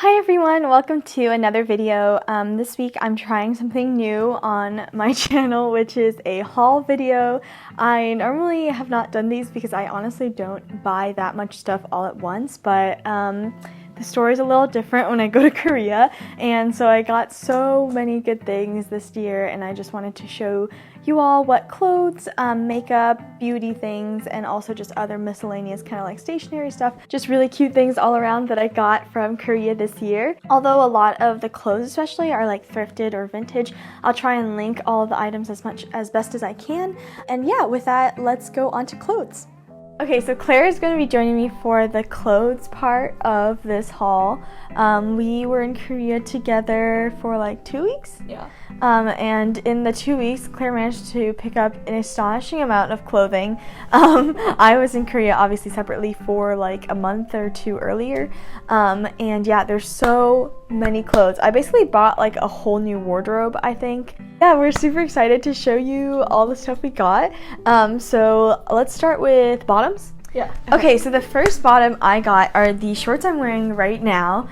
Hi everyone, welcome to another video. This week I'm trying something new on my channel, which is a haul video. I normally have not done these because I honestly don't buy that much stuff all at once, but the store is a little different when I go to Korea, and so I got so many good things this year, and I just wanted to show you all what clothes, makeup, beauty things, and also just other miscellaneous kind of like stationery stuff, just really cute things all around that I got from Korea this year. Although a lot of the clothes especially are like thrifted or vintage, I'll try and link all of the items as best as I can. And yeah, with that, let's go on to clothes. Okay, so Claire is going to be joining me for the clothes part of this haul. We were in Korea together for like 2 weeks. Yeah. And in the 2 weeks, Claire managed to pick up an astonishing amount of clothing. I was in Korea obviously separately for like a month or two earlier. And yeah, there's so many clothes. I basically bought like a whole new wardrobe, I think. Yeah, we're super excited to show you all the stuff we got. So let's start with bottoms. Yeah. Okay, so the first bottom I got are the shorts I'm wearing right now.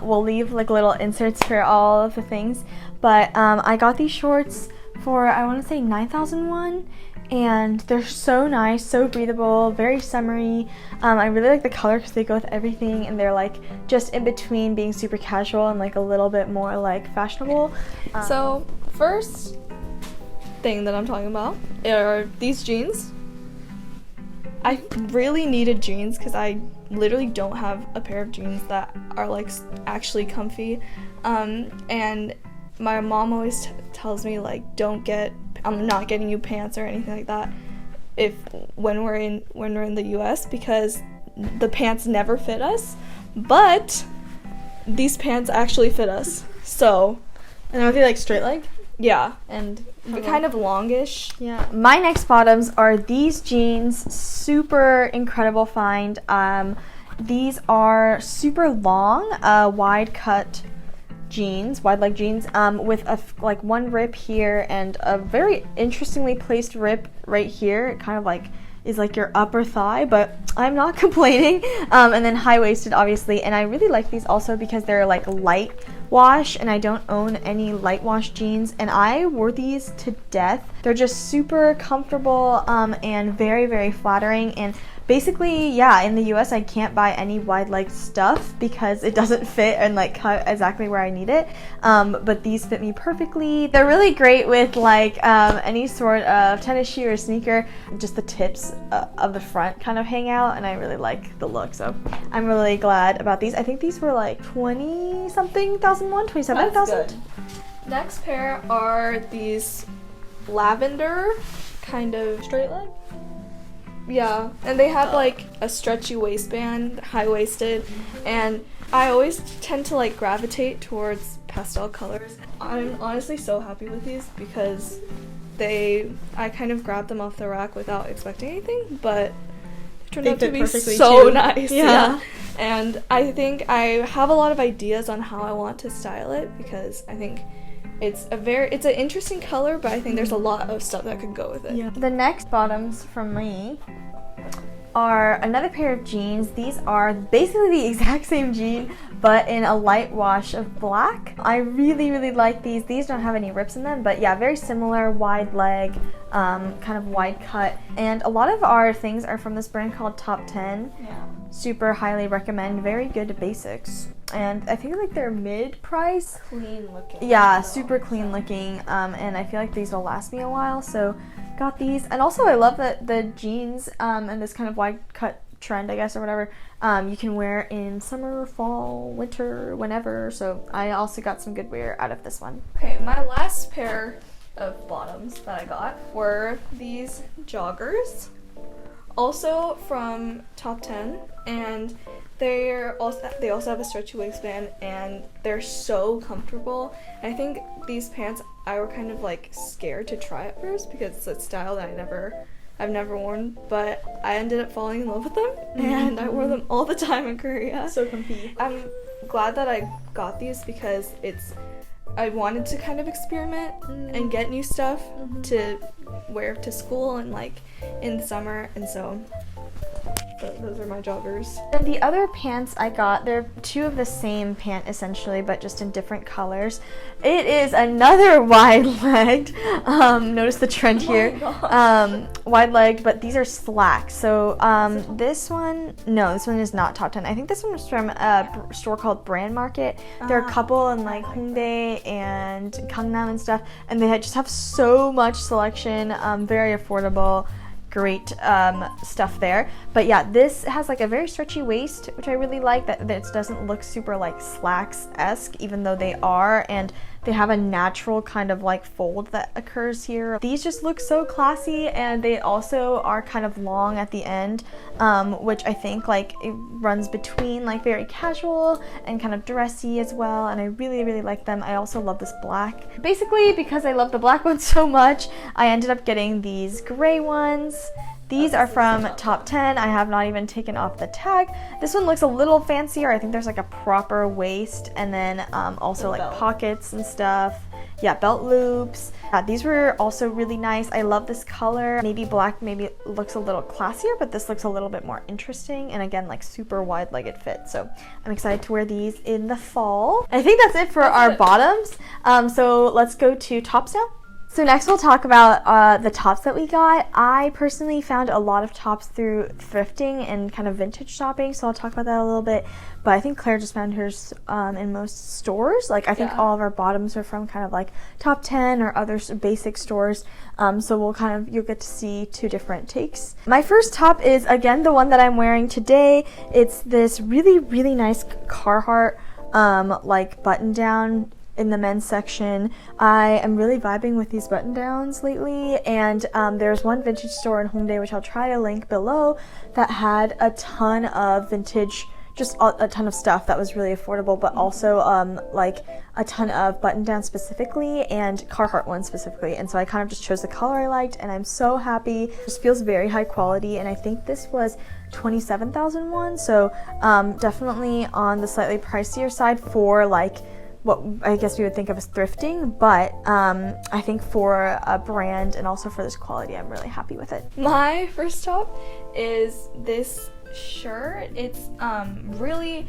We'll leave like little inserts for all of the things, but I got these shorts for, I want to say 9,000 won, and they're so nice, so breathable, very summery. I really like the color because they go with everything, and they're like just in between being super casual and like a little bit more like fashionable. So first thing that I'm talking about are these jeans. I really needed jeans because I literally don't have a pair of jeans that are like actually comfy, and my mom always tells me like I'm not getting you pants or anything like that when we're in the US, because the pants never fit us, but these pants actually fit us. So, And are they like straight leg? yeah, and kind of longish. Yeah. My next bottoms are these jeans, super incredible find. These are super long, wide leg jeans, with like one rip here and a very interestingly placed rip right here. It kind of like is like your upper thigh, but I'm not complaining. And then high-waisted obviously, and I really like these also because they're like light wash, and I don't own any light wash jeans, and I wore these to death. They're just super comfortable and very, very flattering. And basically, yeah, in the US I can't buy any wide leg stuff because it doesn't fit and like cut exactly where I need it, but these fit me perfectly. They're really great with like any sort of tennis shoe or sneaker. Just the tips of the front kind of hang out, and I really like the look, so I'm really glad about these. I think these were like 20-something thousand won, 27,000. Next pair are these lavender kind of Straight leg? Yeah, and they have like a stretchy waistband, high-waisted, and I always tend to like gravitate towards pastel colors. I'm honestly so happy with these because I kind of grabbed them off the rack without expecting anything, but they turned out to be so nice. Yeah. And I think I have a lot of ideas on how I want to style it, because I think it's an interesting color, but I think there's a lot of stuff that could go with it. Yeah. The next bottoms from me are another pair of jeans. These are basically the exact same jean, but in a light wash of black. I really, really like these. These don't have any rips in them, but yeah, very similar, wide leg, kind of wide cut. And a lot of our things are from this brand called Top 10. Yeah. Super highly recommend. Very good basics. And I think like they're mid-price. Clean looking. Yeah, super clean looking. And I feel like these will last me a while, so got these. And also I love that the jeans and this kind of wide cut trend, I guess, or whatever, you can wear in summer, fall, winter, whenever. So I also got some good wear out of this one. Okay, my last pair of bottoms that I got were these joggers, also from Top 10, and they also have a stretchy waistband, and they're so comfortable. And I think these pants I were kind of like scared to try at first because it's a style that I've never worn, but I ended up falling in love with them, and I wore them all the time in Korea. So comfy. I'm glad that I got these because I wanted to kind of experiment and get new stuff to wear to school and like in the summer, and so but those are my joggers. And the other pants I got, they're two of the same pant essentially, but just in different colors. It is another wide-legged. Notice the trend here. Wide-legged, but these are slacks. So this one is not top 10. I think this one was from a store called Brand Market. There are a couple in like Hongdae and Gangnam and stuff, and they just have so much selection. Very affordable. Great stuff there. But yeah, this has like a very stretchy waist, which I really like, that it doesn't look super like slacks-esque, even though they are, and they have a natural kind of like fold that occurs here. These just look so classy, and they also are kind of long at the end, which I think like it runs between like very casual and kind of dressy as well, and I really, really like them. I also love this black. Basically, because I love the black ones so much, I ended up getting these gray ones. These are from Top 10. I have not even taken off the tag. This one looks a little fancier. I think there's like a proper waist, and then also like pockets and stuff. Yeah, belt loops. These were also really nice. I love this color. Maybe black maybe looks a little classier, but this looks a little bit more interesting, and again, like super wide-legged fit. So I'm excited to wear these in the fall. I think that's it for our bottoms. So let's go to tops now. So next we'll talk about the tops that we got. I personally found a lot of tops through thrifting and kind of vintage shopping, so I'll talk about that a little bit. But I think Claire just found hers in most stores. Like I think all of our bottoms are from kind of like Top 10 or other basic stores. So you'll get to see two different takes. My first top is again the one that I'm wearing today. It's this really, really nice Carhartt like button down in the men's section. I am really vibing with these button downs lately, and there's one vintage store in Hongdae, which I'll try to link below, that had a ton of vintage, just a ton of stuff that was really affordable, but also like a ton of button downs specifically, and Carhartt ones specifically, and so I kind of just chose the color I liked, and I'm so happy. It just feels very high quality, and I think this was 27,000 won, so definitely on the slightly pricier side for like what I guess we would think of as thrifting, but I think for a brand and also for this quality, I'm really happy with it. My first top is this shirt. It's really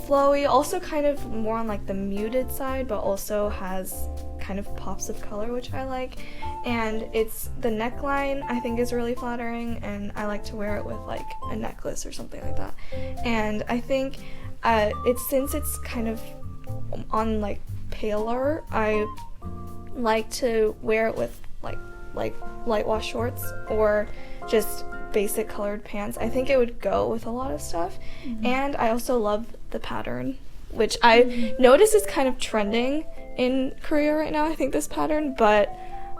flowy, also kind of more on like the muted side, but also has kind of pops of color, which I like. And it's the neckline I think is really flattering, and I like to wear it with like a necklace or something like that. And I think since it's kind of on like paler, I like to wear it with like light wash shorts or just basic colored pants. I think it would go with a lot of stuff. And I also love the pattern, which I notice is kind of trending in Korea right now, I think, this pattern, but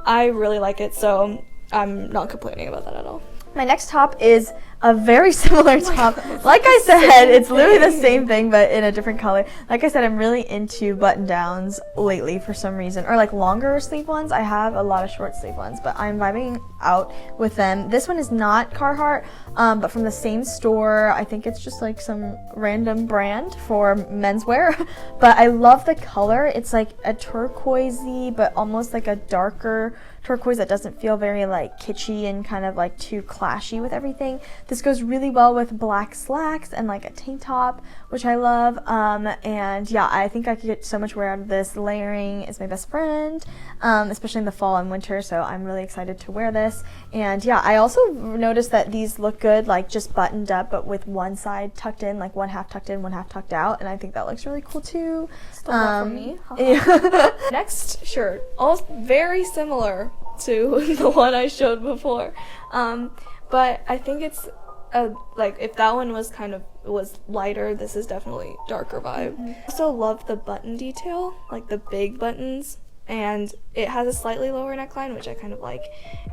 I really like it, so I'm not complaining about that at all. My next top is a very similar top. Like I said, it's literally the same thing, but in a different color. Like I said, I'm really into button downs lately for some reason, or like longer sleeve ones. I have a lot of short sleeve ones, but I'm vibing out with them. This one is not Carhartt, but from the same store. I think it's just like some random brand for menswear, but I love the color. It's like a turquoisey, but almost like a darker turquoise that doesn't feel very like kitschy and kind of like too clashy with everything. This goes really well with black slacks and like a tank top, which I love. And yeah, I think I could get so much wear out of this. Layering is my best friend, especially in the fall and winter, so I'm really excited to wear this. And yeah, I also noticed that these look good like just buttoned up, but with one side tucked in, like one half tucked in, one half tucked out, and I think that looks really cool too. Still not for me. Next shirt, all very similar to the one I showed before, but I think it's like if that one was was lighter, this is definitely darker vibe. I also love the button detail, like the big buttons, and it has a slightly lower neckline, which I kind of like.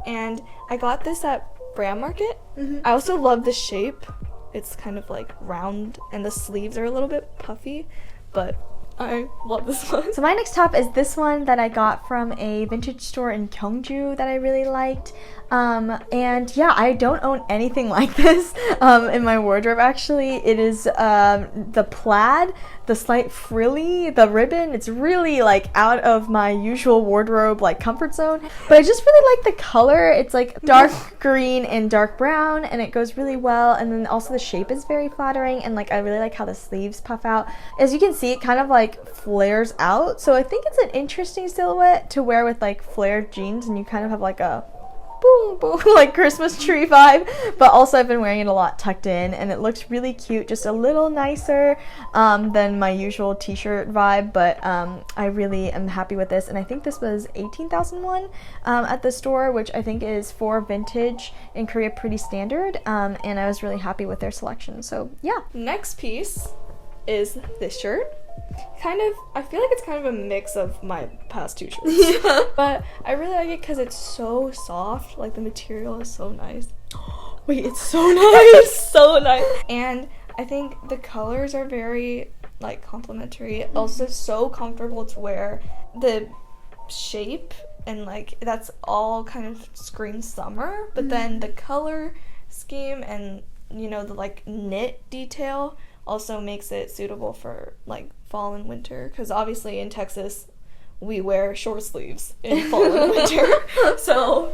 And I got this at Brand Market. I also love the shape. It's kind of like round, and the sleeves are a little bit puffy, but I love this one. So my next top is this one that I got from a vintage store in Gyeongju that I really liked. And yeah, I don't own anything like this in my wardrobe actually. It is the plaid, the slight frilly, the ribbon. It's really like out of my usual wardrobe like comfort zone, but I just really like the color. It's like dark green and dark brown, and it goes really well, and then also the shape is very flattering, and like I really like how the sleeves puff out. As you can see, it kind of like flares out, so I think it's an interesting silhouette to wear with like flared jeans, and you kind of have like a boom boom like Christmas tree vibe. But also I've been wearing it a lot tucked in, and it looks really cute, just a little nicer than my usual t-shirt vibe. But I really am happy with this, and I think this was 18,000 won at the store, which I think is for vintage in Korea pretty standard, and I was really happy with their selection. So yeah. Next piece is this shirt. I feel like it's kind of a mix of my past two shirts. Yeah. But I really like it because it's so soft. Like, the material is so nice. Wait, it's so nice. It's so nice. And I think the colors are very, like, complementary. Also, so comfortable to wear. The shape and, like, that's all kind of screams summer. But then the color scheme and, you know, the, like, knit detail also makes it suitable for like fall and winter, because obviously in Texas we wear short sleeves in fall and winter. So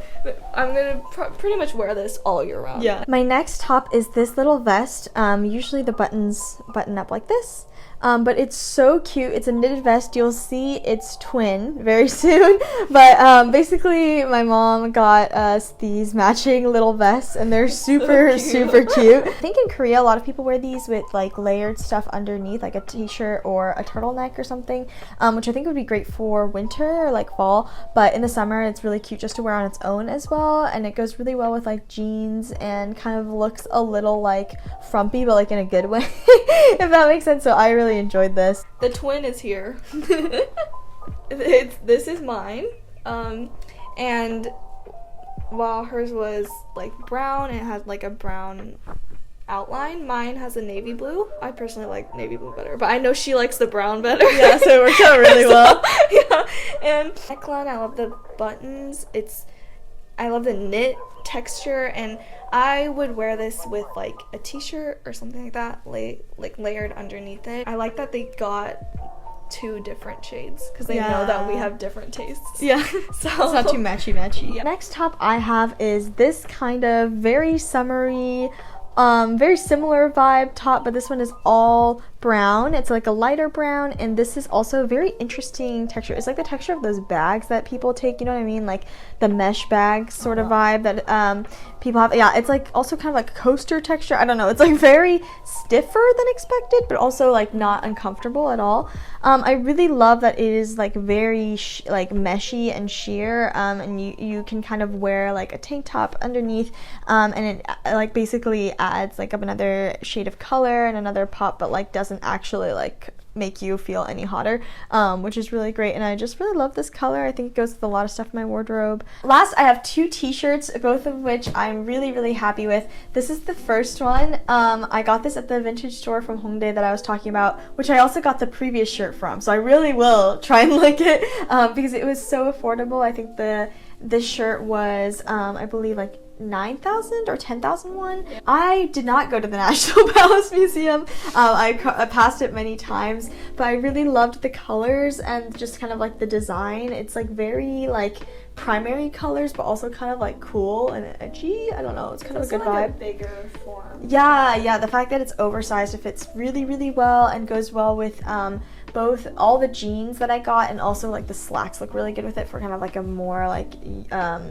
I'm gonna pretty much wear this all year round. Yeah. My next top is this little vest. Usually the buttons button up like this. But it's so cute. It's a knitted vest. You'll see its twin very soon. But basically, my mom got us these matching little vests, and they're super, super cute. I think in Korea, a lot of people wear these with like layered stuff underneath, like a t-shirt or a turtleneck or something, which I think would be great for winter or like fall. But in the summer, it's really cute just to wear on its own as well, and it goes really well with like jeans and kind of looks a little like frumpy, but like in a good way, if that makes sense. So I really enjoyed this. The twin is here. This is mine, and while hers was like brown, it has like a brown outline. Mine has a navy blue. I personally like navy blue better, but I know she likes the brown better. Yeah, so it worked out really well. Yeah, and neckline, I love the buttons. I love the knit texture, and I would wear this with like a t-shirt or something like that, like layered underneath it. I like that they got two different shades because they know that we have different tastes. Yeah, so it's not too matchy. Yeah. Next top I have is this kind of very summery, very similar vibe top, but this one is all brown. It's like a lighter brown, and this is also a very interesting texture. It's like the texture of those bags that people take, you know what I mean, like the mesh bag sort of vibe that people have. Yeah, it's like also kind of like coaster texture. I don't know, it's like very stiffer than expected, but also like not uncomfortable at all. I really love that it is like very like meshy and sheer, and you can kind of wear like a tank top underneath, and it like basically adds like another shade of color and another pop, but like doesn't actually like make you feel any hotter, which is really great. And I just really love this color. I think it goes with a lot of stuff in my wardrobe. Last, I have two t-shirts, both of which I'm really, really happy with. This is the first one. I got this at the vintage store from Hongdae that I was talking about, which I also got the previous shirt from, so I really will try and link it, because it was so affordable. I think this shirt was I believe like 9,000 or 10,000 won. Yeah. I did not go to the National Palace Museum. I passed it many times, but I really loved the colors and just kind of like the design. It's like very like primary colors, but also kind of like cool and edgy. I don't know, it's kind of a good vibe. A bigger form. Yeah, the fact that it's oversized, it fits really, really well and goes well with both all the jeans that I got, and also like the slacks look really good with it for kind of like a more like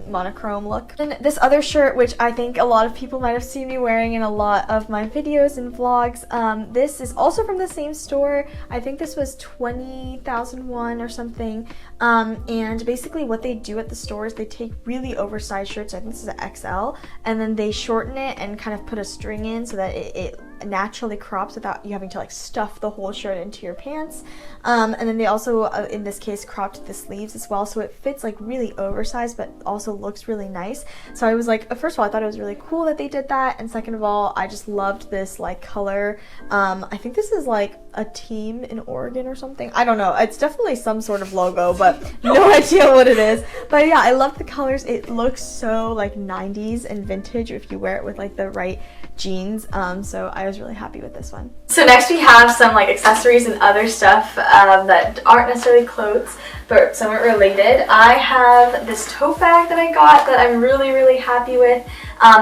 monochrome look. And this other shirt, which I think a lot of people might have seen me wearing in a lot of my videos and vlogs, this is also from the same store. I think this was 20,000 won or something, and basically what they do at the store is they take really oversized shirts, I think this is an XL, and then they shorten it and kind of put a string in so that it naturally crops without you having to like stuff the whole shirt into your pants, and then they also in this case cropped the sleeves as well, so it fits like really oversized but also looks really nice. So I was like, first of all, I thought it was really cool that they did that, and second of all, I just loved this like color. I think this is like a team in Oregon or something. I don't know. It's definitely some sort of logo, but no idea what it is. But yeah, I love the colors. It looks so like 90s and vintage if you wear it with like the right jeans. So I was really happy with this one. So next we have some like accessories and other stuff that aren't necessarily clothes, but somewhat related. I have this tote bag that I got that I'm really happy with.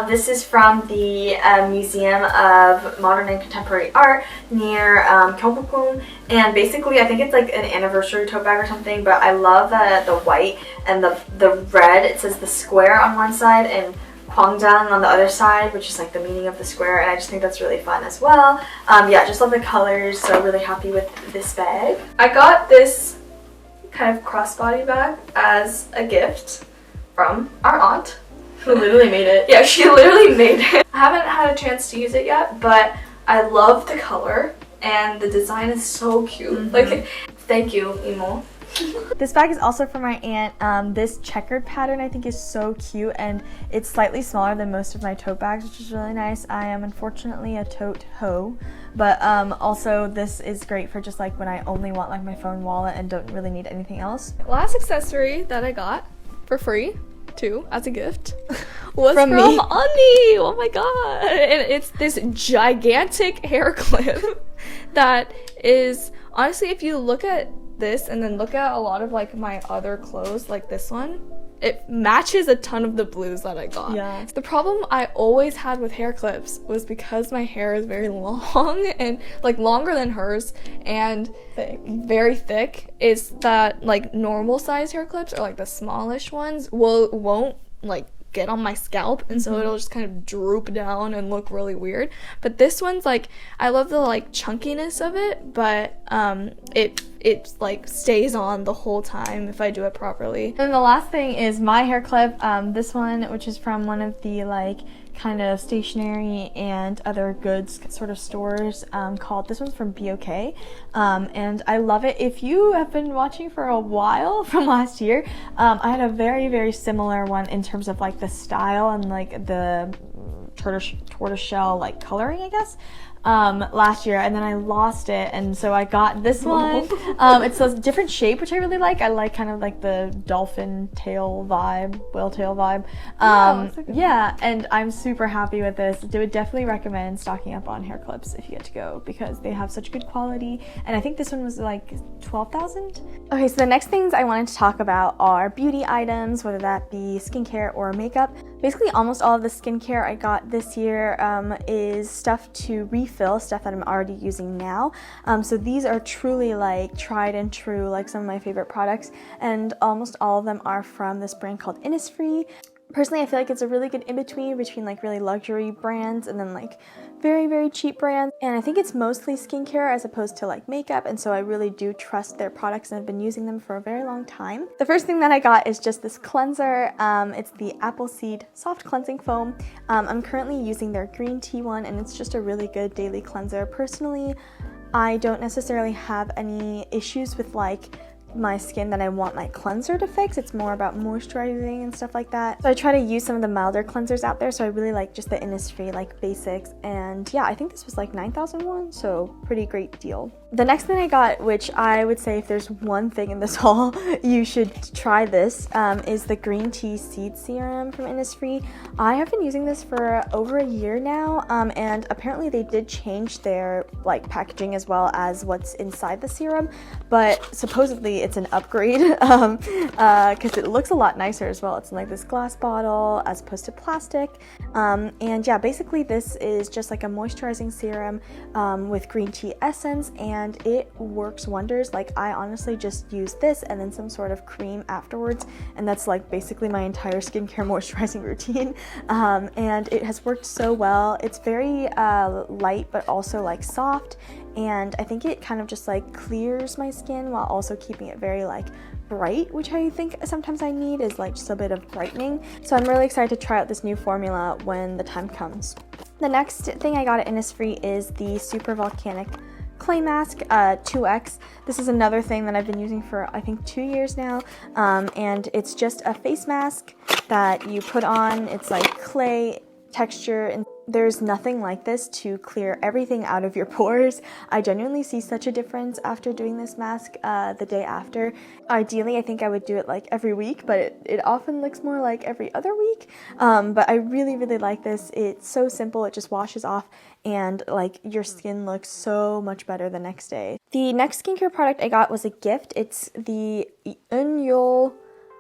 This is from the Museum of Modern and Contemporary Art near Gyeongbokgung, and basically I think it's like an anniversary tote bag or something, but I love the white and the red. It says the square on one side and Gwangjang on the other side, which is like the meaning of the square, and I just think that's really fun as well. Yeah, just love the colors, so really happy with this bag. I got this kind of crossbody bag as a gift from our aunt, who literally made it. Yeah, she literally made it. I haven't had a chance to use it yet, but I love the color and the design is so cute. Like, thank you, Imo. This bag is also from my aunt. This checkered pattern I think is so cute, and it's slightly smaller than most of my tote bags, which is really nice. I am unfortunately a tote hoe, but also this is great for just like when I only want like my phone, wallet, and don't really need anything else. Last accessory that I got for free too as a gift was from me. Ani. Oh my god. And it's this gigantic hair clip that is honestly, if you look at this and then look at a lot of like my other clothes, like this one, it matches a ton of the blues that I got. Yeah. The problem I always had with hair clips was because my hair is very long and like longer than hers and very thick, is that like normal size hair clips or like the smallish ones won't like get on my scalp, and so it'll just kind of droop down and look really weird. But this one's like, I love the like chunkiness of it, but it like stays on the whole time if I do it properly. And the last thing is my hair clip, this one, which is from one of the like kind of stationery and other goods sort of stores, called, this one's from BOK, and I love it. If you have been watching for a while from last year, I had a very similar one in terms of like the style and like the tortoiseshell like coloring, I guess, last year, and then I lost it, and so I got this one. It's a different shape, which I really like. I like kind of like the dolphin tail vibe, whale tail vibe. Yeah, and I'm super happy with this. I would definitely recommend stocking up on hair clips if you get to go, because they have such good quality, and I think this one was like 12,000. Okay, so the next things I wanted to talk about are beauty items, whether that be skincare or makeup. Basically almost all of the skincare I got this year is stuff to refill, stuff that I'm already using now. So these are truly like tried and true, like some of my favorite products, and almost all of them are from this brand called Innisfree. Personally, I feel like it's a really good in-between between like really luxury brands and then like very cheap brands, and I think it's mostly skincare as opposed to like makeup, and so I really do trust their products and I've been using them for a very long time. The first thing that I got is just this cleanser. It's the Appleseed Soft Cleansing Foam. I'm currently using their green tea one, and it's just a really good daily cleanser. Personally, I don't necessarily have any issues with like my skin that I want my cleanser to fix. It's more about moisturizing and stuff like that. So I try to use some of the milder cleansers out there, so I really like just the Innisfree like basics, and yeah, I think this was like 9,001, so pretty great deal. The next thing I got, which I would say if there's one thing in this haul you should try this, is the green tea seed serum from Innisfree. I have been using this for over a year now, and apparently they did change their like packaging as well as what's inside the serum, but supposedly it's an upgrade because it looks a lot nicer as well. It's in like this glass bottle as opposed to plastic, and yeah, basically this is just like a moisturizing serum with green tea essence, and it works wonders. Like, I honestly just use this and then some sort of cream afterwards, and that's like basically my entire skincare moisturizing routine, and it has worked so well. It's very light but also like soft, and I think it kind of just like clears my skin while also keeping it very like bright, which I think sometimes I need is like just a bit of brightening. So I'm really excited to try out this new formula when the time comes. The next thing I got at Innisfree is the Super Volcanic Clay Mask 2X. This is another thing that I've been using for I think 2 years now, and it's just a face mask that you put on. It's like clay texture, and there's nothing like this to clear everything out of your pores. I genuinely see such a difference after doing this mask the day after. Ideally, I think I would do it like every week, but it often looks more like every other week. But I really like this. It's so simple, it just washes off, and like your skin looks so much better the next day. The next skincare product I got was a gift. It's the Eunyeol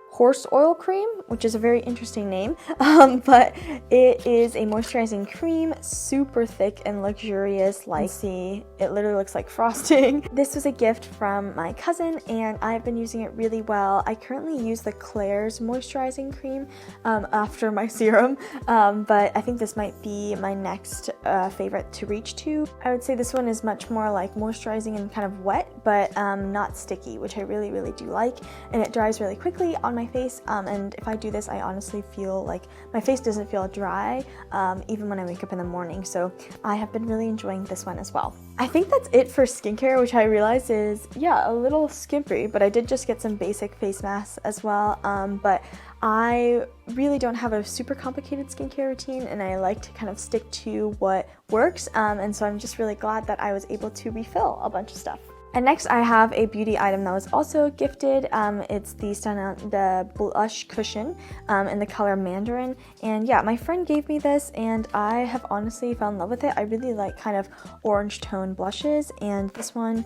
horse oil cream, which is a very interesting name, but it is a moisturizing cream, super thick and luxurious. Like, see, it literally looks like frosting. This was a gift from my cousin, and I've been using it really well. I currently use the Klairs moisturizing cream after my serum, but I think this might be my next favorite to reach to. I would say this one is much more like moisturizing and kind of wet, but not sticky, which I really do like, and it dries really quickly on my face, and if I do this, I honestly feel like my face doesn't feel dry even when I wake up in the morning, so I have been really enjoying this one as well. I think that's it for skincare, which I realize is, yeah, a little skimpy, but I did just get some basic face masks as well, but I really don't have a super complicated skincare routine, and I like to kind of stick to what works, and so I'm just really glad that I was able to refill a bunch of stuff. And next I have a beauty item that was also gifted. It's the blush cushion in the color Mandarin. And yeah, my friend gave me this, and I have honestly fell in love with it. I really like kind of orange tone blushes, and this one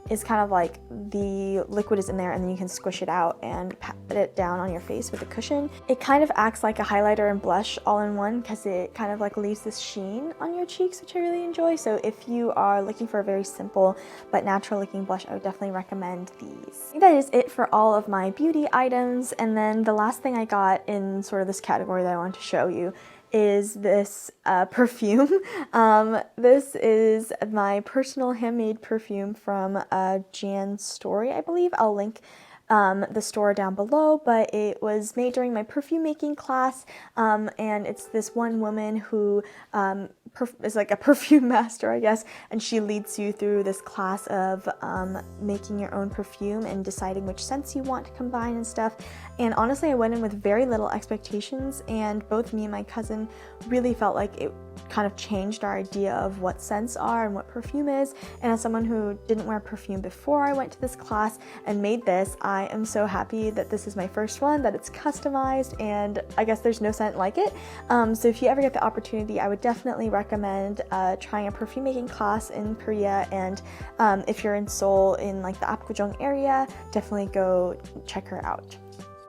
is kind of like the liquid is in there and then you can squish it out and pat it down on your face with a cushion. It kind of acts like a highlighter and blush all in one because it kind of like leaves this sheen on your cheeks, which I really enjoy. So if you are looking for a very simple but natural looking blush, I would definitely recommend these. I think that is it for all of my beauty items. And then the last thing I got in sort of this category that I want to show you is this perfume. This is my personal handmade perfume from Jan's Story, I believe. I'll link the store down below, but it was made during my perfume making class, and it's this one woman who is like a perfume master, I guess, and she leads you through this class of making your own perfume and deciding which scents you want to combine and stuff. And honestly, I went in with very little expectations, and both me and my cousin really felt like it kind of changed our idea of what scents are and what perfume is. And as someone who didn't wear perfume before I went to this class and made this, I am so happy that this is my first one, that it's customized, and I guess there's no scent like it. So if you ever get the opportunity, I would definitely recommend trying a perfume making class in Korea, and if you're in Seoul in like the Apgujeong area, definitely go check her out.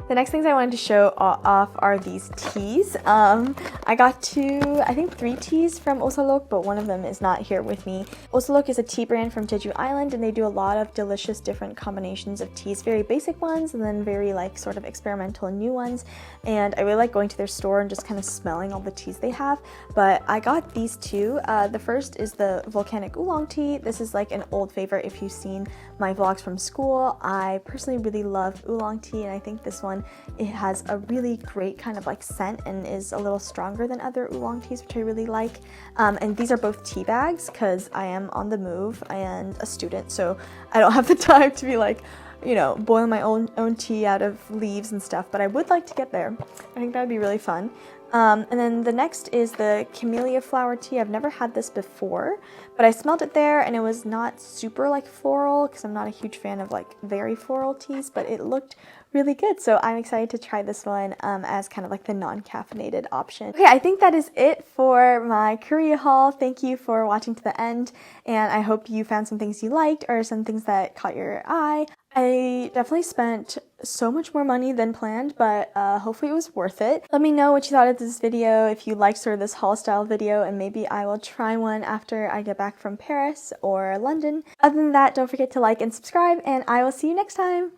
The next things I wanted to show off are these teas. I got I think 3 teas from Osalok, but one of them is not here with me. Osalok is a tea brand from Jeju Island, and they do a lot of delicious different combinations of teas, very basic ones and then very like sort of experimental and new ones. And I really like going to their store and just kind of smelling all the teas they have. But I got these 2. The first is the volcanic oolong tea. This is like an old favorite if you've seen my vlogs from school. I personally really love oolong tea, and I think this one, it has a really great kind of like scent and is a little stronger than other oolong teas, which I really like. And these are both tea bags because I am on the move and a student, so I don't have the time to be like, you know, boiling my own tea out of leaves and stuff, but I would like to get there. I think that would be really fun. And then the next is the camellia flower tea. I've never had this before, but I smelled it there and it was not super like floral because I'm not a huge fan of like very floral teas, but it looked really good. So I'm excited to try this one as kind of like the non-caffeinated option. Okay, I think that is it for my Korea haul. Thank you for watching to the end, and I hope you found some things you liked or some things that caught your eye. I definitely spent so much more money than planned, but hopefully it was worth it. Let me know what you thought of this video, if you liked sort of this haul style video, and maybe I will try one after I get back from Paris or London. Other than that, don't forget to like and subscribe, and I will see you next time.